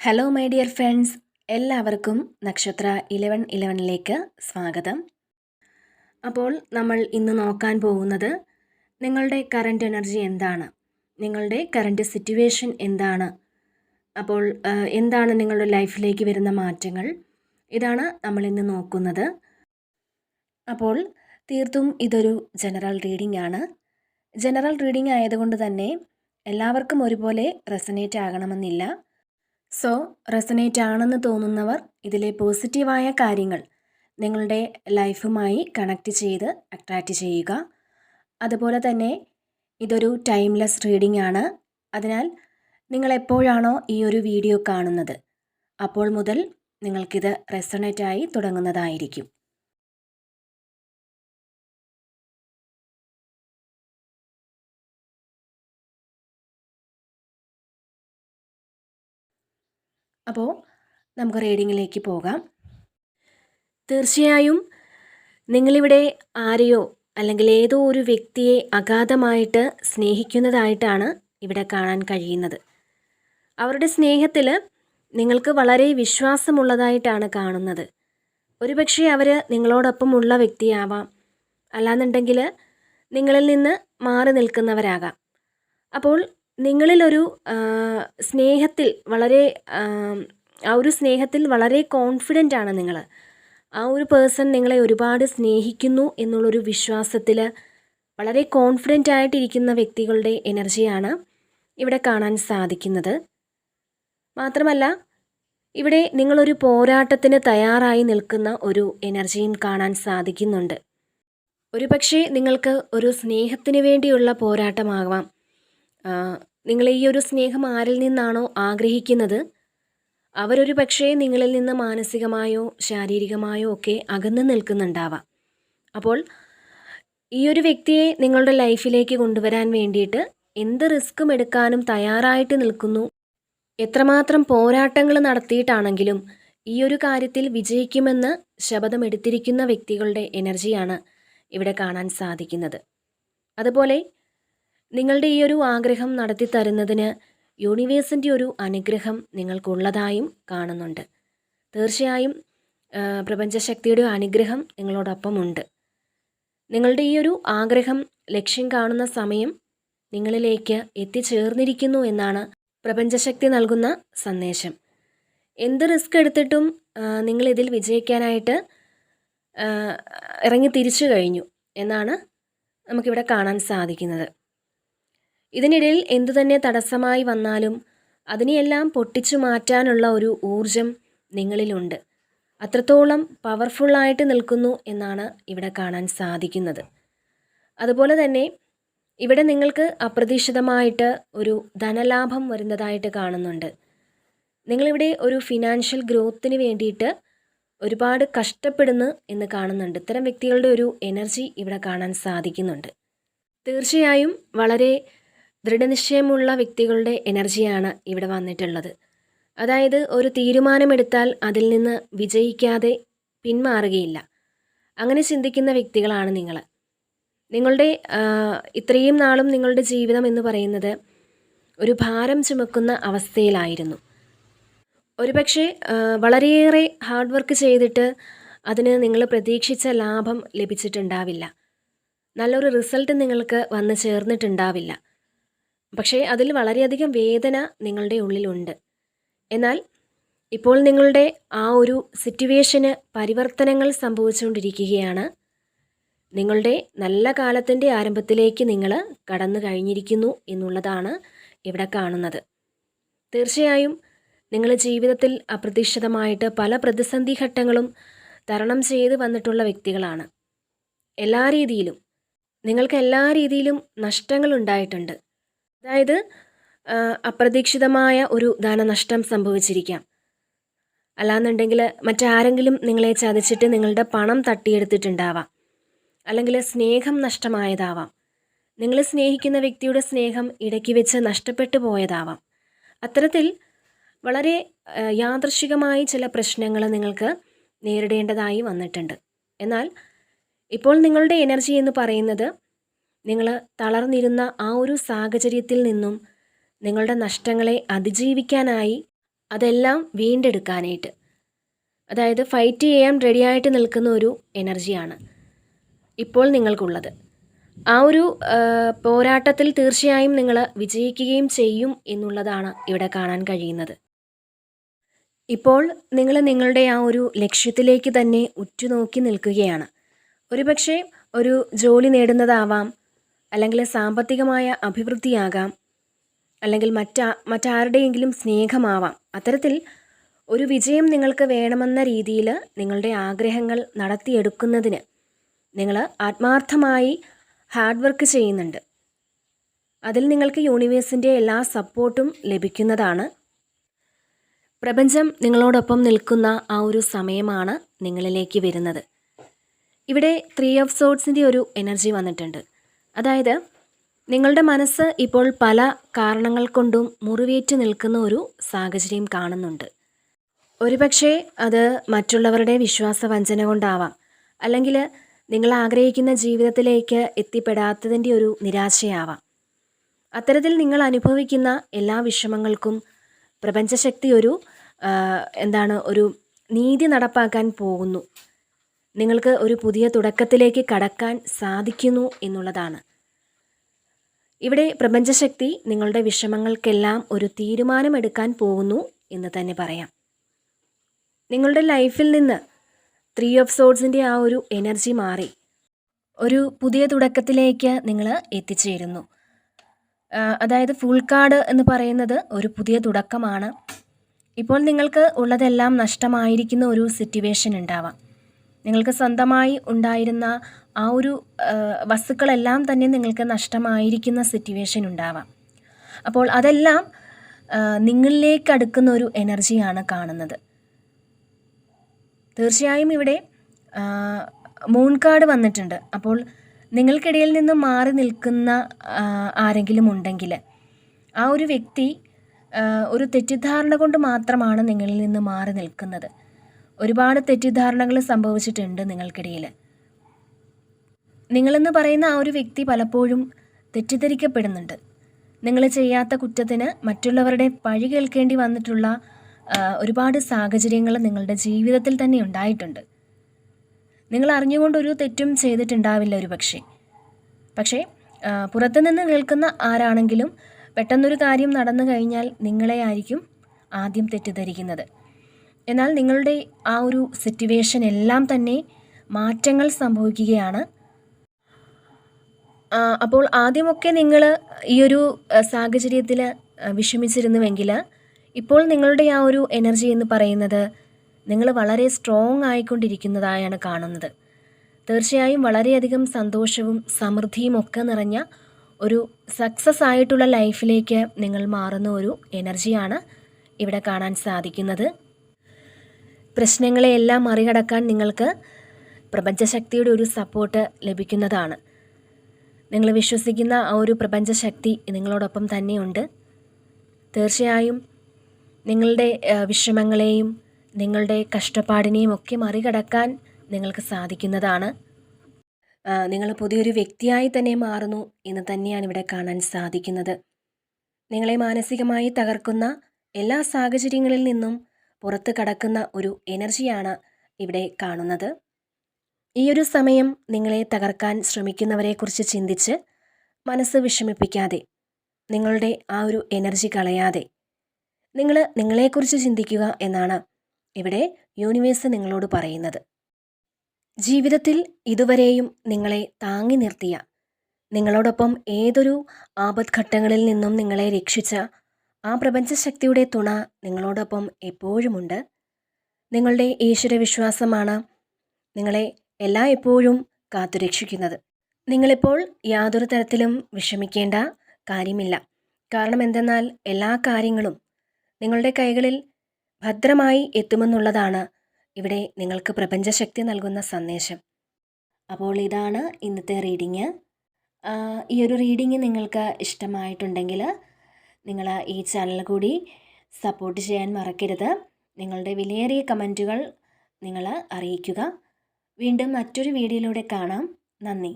Hello my dear friends, എല്ലാവർക്കും നക്ഷത്ര 1111ലേക്ക് സ്വാഗതം. അപ്പോൾ നമ്മൾ ഇന്ന് നോക്കാൻ പോകുന്നത് നിങ്ങളുടെ കറൻറ്റ് എനർജി എന്താണ്, നിങ്ങളുടെ കറൻറ്റ് സിറ്റുവേഷൻ എന്താണ്, അപ്പോൾ എന്താണ് നിങ്ങളുടെ ലൈഫിലേക്ക് വരുന്ന മാറ്റങ്ങൾ, ഇതാണ് നമ്മൾ ഇന്ന് നോക്കുന്നത്. അപ്പോൾ തീർത്തും ഇതൊരു ജനറൽ റീഡിംഗ് ആണ്. ജനറൽ റീഡിംഗ് ആയതുകൊണ്ട് തന്നെ എല്ലാവർക്കും ഒരുപോലെ റെസനേറ്റ് ആകണമെന്നില്ല. സോ റെസനേറ്റ് ആണെന്ന് തോന്നുന്നവർ ഇതിലെ പോസിറ്റീവായ കാര്യങ്ങൾ നിങ്ങളുടെ ലൈഫുമായി കണക്റ്റ് ചെയ്ത് അട്രാക്റ്റ് ചെയ്യുക. അതുപോലെ തന്നെ ഇതൊരു ടൈംലെസ് റീഡിംഗ് ആണ്. അതിനാൽ നിങ്ങൾ എപ്പോഴാണോ ഈ ഒരു വീഡിയോ കാണുന്നത് അപ്പോൾ മുതൽ നിങ്ങൾക്കിത് റെസണേറ്റായി തുടങ്ങുന്നതായിരിക്കും. അപ്പോൾ നമുക്ക് റീഡിങ്ങിലേക്ക് പോകാം. തീർച്ചയായും നിങ്ങളിവിടെ ആരെയോ അല്ലെങ്കിൽ ഏതോ ഒരു വ്യക്തിയെ അഗാധമായിട്ട് സ്നേഹിക്കുന്നതായിട്ടാണ് ഇവിടെ കാണാൻ കഴിയുന്നത്. അവരുടെ സ്നേഹത്തിൽ നിങ്ങൾക്ക് വളരെ വിശ്വാസമുള്ളതായിട്ടാണ് കാണുന്നത്. ഒരുപക്ഷെ അവർ നിങ്ങളോടൊപ്പമുള്ള വ്യക്തിയാവാം, അല്ലാന്നുണ്ടെങ്കിൽ നിങ്ങളിൽ നിന്ന് മാറി നിൽക്കുന്നവരാകാം. അപ്പോൾ നിങ്ങളിലൊരു സ്നേഹത്തിൽ വളരെ ആ ഒരു സ്നേഹത്തിൽ വളരെ കോൺഫിഡൻ്റ് ആണ് നിങ്ങൾ. ആ ഒരു പേഴ്സൺ നിങ്ങളെ ഒരുപാട് സ്നേഹിക്കുന്നു എന്നുള്ളൊരു വിശ്വാസത്തിൽ വളരെ കോൺഫിഡൻ്റ് ആയിട്ടിരിക്കുന്ന വ്യക്തികളുടെ എനർജിയാണ് ഇവിടെ കാണാൻ സാധിക്കുന്നത്. മാത്രമല്ല ഇവിടെ നിങ്ങളൊരു പോരാട്ടത്തിന് തയ്യാറായി നിൽക്കുന്ന ഒരു എനർജിയും കാണാൻ സാധിക്കുന്നുണ്ട്. ഒരുപക്ഷെ നിങ്ങൾക്ക് ഒരു സ്നേഹത്തിന് വേണ്ടിയുള്ള പോരാട്ടമാകാം. നിങ്ങൾ ഈ ഒരു സ്നേഹം ആരിൽ നിന്നാണോ ആഗ്രഹിക്കുന്നത് അവരൊരു പക്ഷേ നിങ്ങളിൽ നിന്ന് മാനസികമായോ ശാരീരികമായോ ഒക്കെ അകന്നു നിൽക്കുന്നുണ്ടാവാം. അപ്പോൾ ഈ ഒരു വ്യക്തിയെ നിങ്ങളുടെ ലൈഫിലേക്ക് കൊണ്ടുവരാൻ വേണ്ടിയിട്ട് എന്ത് റിസ്ക്കും എടുക്കാനും തയ്യാറായിട്ട് നിൽക്കുന്നു. എത്രമാത്രം പോരാട്ടങ്ങൾ നടത്തിയിട്ടാണെങ്കിലും ഈ ഒരു കാര്യത്തിൽ വിജയിക്കുമെന്ന് ശപഥമെടുത്തിരിക്കുന്ന വ്യക്തികളുടെ എനർജിയാണ് ഇവിടെ കാണാൻ സാധിക്കുന്നത്. അതുപോലെ നിങ്ങളുടെ ഈ ഒരു ആഗ്രഹം നടത്തി തരുന്നതിന് യൂണിവേഴ്സിൻ്റെ ഒരു അനുഗ്രഹം നിങ്ങൾക്കുള്ളതായും കാണുന്നുണ്ട്. തീർച്ചയായും പ്രപഞ്ചശക്തിയുടെ അനുഗ്രഹം നിങ്ങളോടൊപ്പമുണ്ട്. നിങ്ങളുടെ ഈ ഒരു ആഗ്രഹം ലക്ഷ്യം കാണുന്ന സമയം നിങ്ങളിലേക്ക് എത്തിച്ചേർന്നിരിക്കുന്നു എന്നാണ് പ്രപഞ്ചശക്തി നൽകുന്ന സന്ദേശം. എന്ത് റിസ്ക് എടുത്തിട്ടും നിങ്ങളിതിൽ വിജയിക്കാനായിട്ട് ഇറങ്ങി തിരിച്ചു കഴിഞ്ഞു എന്നാണ് നമുക്കിവിടെ കാണാൻ സാധിക്കുന്നത്. ഇതിനിടയിൽ എന്തു തന്നെ തടസ്സമായി വന്നാലും അതിനെയെല്ലാം പൊട്ടിച്ചു മാറ്റാനുള്ള ഒരു ഊർജം നിങ്ങളിലുണ്ട്. അത്രത്തോളം പവർഫുള്ളായിട്ട് നിൽക്കുന്നു എന്നാണ് ഇവിടെ കാണാൻ സാധിക്കുന്നത്. അതുപോലെ തന്നെ ഇവിടെ നിങ്ങൾക്ക് അപ്രതീക്ഷിതമായിട്ട് ഒരു ധനലാഭം വരുന്നതായിട്ട് കാണുന്നുണ്ട്. നിങ്ങളിവിടെ ഒരു ഫിനാൻഷ്യൽ ഗ്രോത്തിന് വേണ്ടിയിട്ട് ഒരുപാട് കഷ്ടപ്പെടുന്നു എന്ന് കാണുന്നുണ്ട്. ഇത്തരം വ്യക്തികളുടെ ഒരു എനർജി ഇവിടെ കാണാൻ സാധിക്കുന്നുണ്ട്. തീർച്ചയായും വളരെ ദൃഢനിശ്ചയമുള്ള വ്യക്തികളുടെ എനർജിയാണ് ഇവിടെ വന്നിട്ടുള്ളത്. അതായത് ഒരു തീരുമാനമെടുത്താൽ അതിൽ നിന്ന് വിജയിക്കാതെ പിന്മാറുകയില്ല. അങ്ങനെ ചിന്തിക്കുന്ന വ്യക്തികളാണ് നിങ്ങൾ. നിങ്ങളുടെ ഇത്രയും നാളും നിങ്ങളുടെ ജീവിതം എന്ന് പറയുന്നത് ഒരു ഭാരം ചുമക്കുന്ന അവസ്ഥയിലായിരുന്നു. ഒരുപക്ഷെ വളരെയേറെ ഹാർഡ് വർക്ക് ചെയ്തിട്ട് അതിന് നിങ്ങൾ പ്രതീക്ഷിച്ച ലാഭം ലഭിച്ചിട്ടുണ്ടാവില്ല. നല്ലൊരു റിസൾട്ട് നിങ്ങൾക്ക് വന്നു ചേർന്നിട്ടുണ്ടാവില്ല. പക്ഷേ അതിൽ വളരെയധികം വേദന നിങ്ങളുടെ ഉള്ളിലുണ്ട്. എന്നാൽ ഇപ്പോൾ നിങ്ങളുടെ ആ ഒരു സിറ്റുവേഷന് പരിവർത്തനങ്ങൾ സംഭവിച്ചുകൊണ്ടിരിക്കുകയാണ്. നിങ്ങളുടെ നല്ല കാലത്തിൻ്റെ ആരംഭത്തിലേക്ക് നിങ്ങൾ കടന്നു കഴിഞ്ഞിരിക്കുന്നു എന്നുള്ളതാണ് ഇവിടെ കാണുന്നത്. തീർച്ചയായും നിങ്ങൾ ജീവിതത്തിൽ അപ്രതീക്ഷിതമായിട്ട് പല പ്രതിസന്ധി ഘട്ടങ്ങളും തരണം ചെയ്ത് വന്നിട്ടുള്ള വ്യക്തികളാണ്. എല്ലാ രീതിയിലും നിങ്ങൾക്ക് എല്ലാ രീതിയിലും നഷ്ടങ്ങൾ ഉണ്ടായിട്ടുണ്ട്. അതായത് അപ്രതീക്ഷിതമായ ഒരു ധനനഷ്ടം സംഭവിച്ചിരിക്കാം, അല്ലാന്നുണ്ടെങ്കിൽ മറ്റാരെങ്കിലും നിങ്ങളെ ചതിച്ചിട്ട് നിങ്ങളുടെ പണം തട്ടിയെടുത്തിട്ടുണ്ടാവാം, അല്ലെങ്കിൽ സ്നേഹം നഷ്ടമായതാവാം, നിങ്ങൾ സ്നേഹിക്കുന്ന വ്യക്തിയുടെ സ്നേഹം ഇടയ്ക്ക് വെച്ച് നഷ്ടപ്പെട്ടു പോയതാവാം. അത്തരത്തിൽ വളരെ യാദൃശ്ചികമായി ചില പ്രശ്നങ്ങൾ നിങ്ങൾക്ക് നേരിടേണ്ടതായി വന്നിട്ടുണ്ട്. എന്നാൽ ഇപ്പോൾ നിങ്ങളുടെ എനർജി എന്ന് പറയുന്നത് നിങ്ങൾ തളർന്നിരുന്ന ആ ഒരു സാഹചര്യത്തിൽ നിന്നും നിങ്ങളുടെ നഷ്ടങ്ങളെ അതിജീവിക്കാനായി അതെല്ലാം വീണ്ടെടുക്കാനായിട്ട്, അതായത് ഫൈറ്റ് ചെയ്യാൻ റെഡിയായിട്ട് നിൽക്കുന്ന ഒരു എനർജിയാണ് ഇപ്പോൾ നിങ്ങൾക്കുള്ളത്. ആ ഒരു പോരാട്ടത്തിൽ തീർച്ചയായും നിങ്ങൾ വിജയിക്കുകയും ചെയ്യും എന്നുള്ളതാണ് ഇവിടെ കാണാൻ കഴിയുന്നത്. ഇപ്പോൾ നിങ്ങൾ നിങ്ങളുടെ ആ ഒരു ലക്ഷ്യത്തിലേക്ക് തന്നെ ഉറ്റുനോക്കി നിൽക്കുകയാണ്. ഒരുപക്ഷെ ഒരു ജോലി നേടുന്നതാവാം, അല്ലെങ്കിൽ സാമ്പത്തികമായ അഭിവൃദ്ധിയാകാം, അല്ലെങ്കിൽ മറ്റാരുടെയെങ്കിലും സ്നേഹമാവാം. അത്തരത്തിൽ ഒരു വിജയം നിങ്ങൾക്ക് വേണമെന്ന രീതിയിൽ നിങ്ങളുടെ ആഗ്രഹങ്ങൾ നടത്തിയെടുക്കുന്നതിന് നിങ്ങൾ ആത്മാർത്ഥമായി ഹാർഡ് വർക്ക് ചെയ്യുന്നുണ്ട്. അതിൽ നിങ്ങൾക്ക് യൂണിവേഴ്സിൻ്റെ എല്ലാ സപ്പോർട്ടും ലഭിക്കുന്നതാണ്. പ്രപഞ്ചം നിങ്ങളോടൊപ്പം നിൽക്കുന്ന ആ ഒരു സമയമാണ് നിങ്ങളിലേക്ക് വരുന്നത്. ഇവിടെ 3 ഓഫ് സോർഡ്സിൻ്റെ ഒരു എനർജി വന്നിട്ടുണ്ട്. അതായത് നിങ്ങളുടെ മനസ്സ് ഇപ്പോൾ പല കാരണങ്ങൾ കൊണ്ടും മുറിവേറ്റ് നിൽക്കുന്ന ഒരു സാഹചര്യം കാണുന്നുണ്ട്. ഒരുപക്ഷെ അത് മറ്റുള്ളവരുടെ വിശ്വാസവഞ്ചന കൊണ്ടാവാം, അല്ലെങ്കിൽ നിങ്ങൾ ആഗ്രഹിക്കുന്ന ജീവിതത്തിലേക്ക് എത്തിപ്പെടാത്തതിൻ്റെ ഒരു നിരാശയാവാം. അത്തരത്തിൽ നിങ്ങൾ അനുഭവിക്കുന്ന എല്ലാ വിഷമങ്ങൾക്കും പ്രപഞ്ചശക്തി ഒരു നീതി നടപ്പാക്കാൻ പോകുന്നു. നിങ്ങൾക്ക് ഒരു പുതിയ തുടക്കത്തിലേക്ക് കടക്കാൻ സാധിക്കുന്നു എന്നുള്ളതാണ്. ഇവിടെ പ്രപഞ്ചശക്തി നിങ്ങളുടെ വിഷമങ്ങൾക്കെല്ലാം ഒരു തീരുമാനമെടുക്കാൻ പോകുന്നു എന്ന് തന്നെ പറയാം. നിങ്ങളുടെ ലൈഫിൽ നിന്ന് 3 ഓഫ് സോർഡ്സിൻ്റെ ആ ഒരു എനർജി മാറി ഒരു പുതിയ തുടക്കത്തിലേക്ക് നിങ്ങൾ എത്തിച്ചേരുന്നു. അതായത് ഫുൾ കാർഡ് എന്ന് പറയുന്നത് ഒരു പുതിയ തുടക്കമാണ്. ഇപ്പോൾ നിങ്ങൾക്ക് ഉള്ളതെല്ലാം നഷ്ടമായിരിക്കുന്ന ഒരു സിറ്റുവേഷൻ ഉണ്ടാവാം. നിങ്ങൾക്ക് സ്വന്തമായി ഉണ്ടായിരുന്ന ആ ഒരു വസ്തുക്കളെല്ലാം തന്നെ നിങ്ങൾക്ക് നഷ്ടമായിരിക്കുന്ന സിറ്റുവേഷൻ ഉണ്ടാവാം. അപ്പോൾ അതെല്ലാം നിങ്ങളിലേക്ക് അടുക്കുന്ന ഒരു എനർജിയാണ് കാണുന്നത്. തീർച്ചയായും ഇവിടെ മൂൺ കാർഡ് വന്നിട്ടുണ്ട്. അപ്പോൾ നിങ്ങൾക്കിടയിൽ നിന്ന് മാറി നിൽക്കുന്ന ആരെങ്കിലും ഉണ്ടെങ്കിൽ ആ ഒരു വ്യക്തി ഒരു തെറ്റിദ്ധാരണ കൊണ്ട് മാത്രമാണ് നിങ്ങളിൽ നിന്ന് മാറി നിൽക്കുന്നത്. ഒരുപാട് തെറ്റിദ്ധാരണകൾ സംഭവിച്ചിട്ടുണ്ട് നിങ്ങൾക്കിടയിൽ. നിങ്ങളെന്ന് പറയുന്ന ആ ഒരു വ്യക്തി പലപ്പോഴും തെറ്റിദ്ധരിക്കപ്പെടുന്നുണ്ട്. നിങ്ങൾ ചെയ്യാത്ത കുറ്റത്തിന് മറ്റുള്ളവരുടെ പഴി കേൾക്കേണ്ടി വന്നിട്ടുള്ള ഒരുപാട് സാഹചര്യങ്ങൾ നിങ്ങളുടെ ജീവിതത്തിൽ തന്നെ ഉണ്ടായിട്ടുണ്ട്. നിങ്ങൾ അറിഞ്ഞുകൊണ്ടൊരു തെറ്റും ചെയ്തിട്ടുണ്ടാവില്ല ഒരു പക്ഷേ പുറത്തുനിന്ന് കേൾക്കുന്ന ആരാണെങ്കിലും പെട്ടെന്നൊരു കാര്യം നടന്നു കഴിഞ്ഞാൽ നിങ്ങളെ ആയിരിക്കും ആദ്യം തെറ്റിദ്ധരിക്കുന്നത്. എന്നാൽ നിങ്ങളുടെ ആ ഒരു സിറ്റുവേഷൻ എല്ലാം തന്നെ മാറ്റങ്ങൾ സംഭവിക്കുകയാണ്. അപ്പോൾ ആദ്യമൊക്കെ നിങ്ങൾ ഈ ഒരു സാഹചര്യത്തിൽ വിഷമിച്ചിരുന്നുവെങ്കിൽ ഇപ്പോൾ നിങ്ങളുടെ ആ ഒരു എനർജി എന്ന് പറയുന്നത് നിങ്ങൾ വളരെ സ്ട്രോങ് ആയിക്കൊണ്ടിരിക്കുന്നതായാണ് കാണുന്നത്. തീർച്ചയായും വളരെയധികം സന്തോഷവും സമൃദ്ധിയും ഒക്കെ നിറഞ്ഞ ഒരു സക്സസ് ആയിട്ടുള്ള ലൈഫിലേക്ക് നിങ്ങൾ മാറുന്ന ഒരു എനർജിയാണ് ഇവിടെ കാണാൻ സാധിക്കുന്നത്. പ്രശ്നങ്ങളെയെല്ലാം മറികടക്കാൻ നിങ്ങൾക്ക് പ്രപഞ്ചശക്തിയുടെ ഒരു സപ്പോർട്ട് ലഭിക്കുന്നതാണ്. നിങ്ങൾ വിശ്വസിക്കുന്ന ആ ഒരു പ്രപഞ്ചശക്തി നിങ്ങളോടൊപ്പം തന്നെയുണ്ട്. തീർച്ചയായും നിങ്ങളുടെ വിഷമങ്ങളെയും നിങ്ങളുടെ കഷ്ടപ്പാടിനെയും ഒക്കെ മറികടക്കാൻ നിങ്ങൾക്ക് സാധിക്കുന്നതാണ്. നിങ്ങൾ പുതിയൊരു വ്യക്തിയായി തന്നെ മാറുന്നു എന്ന് തന്നെയാണ് ഇവിടെ കാണാൻ സാധിക്കുന്നത്. നിങ്ങളെ മാനസികമായി തകർക്കുന്ന എല്ലാ സാഹചര്യങ്ങളിൽ നിന്നും പുറത്ത് കടക്കുന്ന ഒരു എനർജിയാണ് ഇവിടെ കാണുന്നത്. ഈ ഒരു സമയം നിങ്ങളെ തകർക്കാൻ ശ്രമിക്കുന്നവരെക്കുറിച്ച് ചിന്തിച്ച് മനസ്സ് വിഷമിപ്പിക്കാതെ, നിങ്ങളുടെ ആ ഒരു എനർജി കളയാതെ നിങ്ങൾ നിങ്ങളെക്കുറിച്ച് ചിന്തിക്കുക എന്നാണ് ഇവിടെ യൂണിവേഴ്സ് നിങ്ങളോട് പറയുന്നത്. ജീവിതത്തിൽ ഇതുവരെയും നിങ്ങളെ താങ്ങി നിർത്തിയ, നിങ്ങളോടൊപ്പം ഏതൊരു ആപത്ഘട്ടങ്ങളിൽ നിന്നും നിങ്ങളെ രക്ഷിച്ച ആ പ്രപഞ്ചശക്തിയുടെ തുണ നിങ്ങളോടൊപ്പം എപ്പോഴുമുണ്ട്. നിങ്ങളുടെ ഈശ്വരവിശ്വാസമാണ് നിങ്ങളെ എപ്പോഴും കാത്തുരക്ഷിക്കുന്നത്. നിങ്ങളിപ്പോൾ യാതൊരു തരത്തിലും വിഷമിക്കേണ്ട കാര്യമില്ല. കാരണം എന്തെന്നാൽ എല്ലാ കാര്യങ്ങളും നിങ്ങളുടെ കൈകളിൽ ഭദ്രമായി എത്തുമെന്നുള്ളതാണ് ഇവിടെ നിങ്ങൾക്ക് പ്രപഞ്ചശക്തി നൽകുന്ന സന്ദേശം. അപ്പോൾ ഇതാണ് ഇന്നത്തെ റീഡിങ്. ഈ ഒരു റീഡിങ് നിങ്ങൾക്ക് ഇഷ്ടമായിട്ടുണ്ടെങ്കിൽ നിങ്ങൾ ഈ ചാനൽ കൂടി സപ്പോർട്ട് ചെയ്യാൻ മറക്കരുത്. നിങ്ങളുടെ വിലയേറിയ കമൻറ്റുകൾ നിങ്ങൾ അറിയിക്കുക. വീണ്ടും മറ്റൊരു വീഡിയോയിലൂടെ കാണാം. നന്ദി.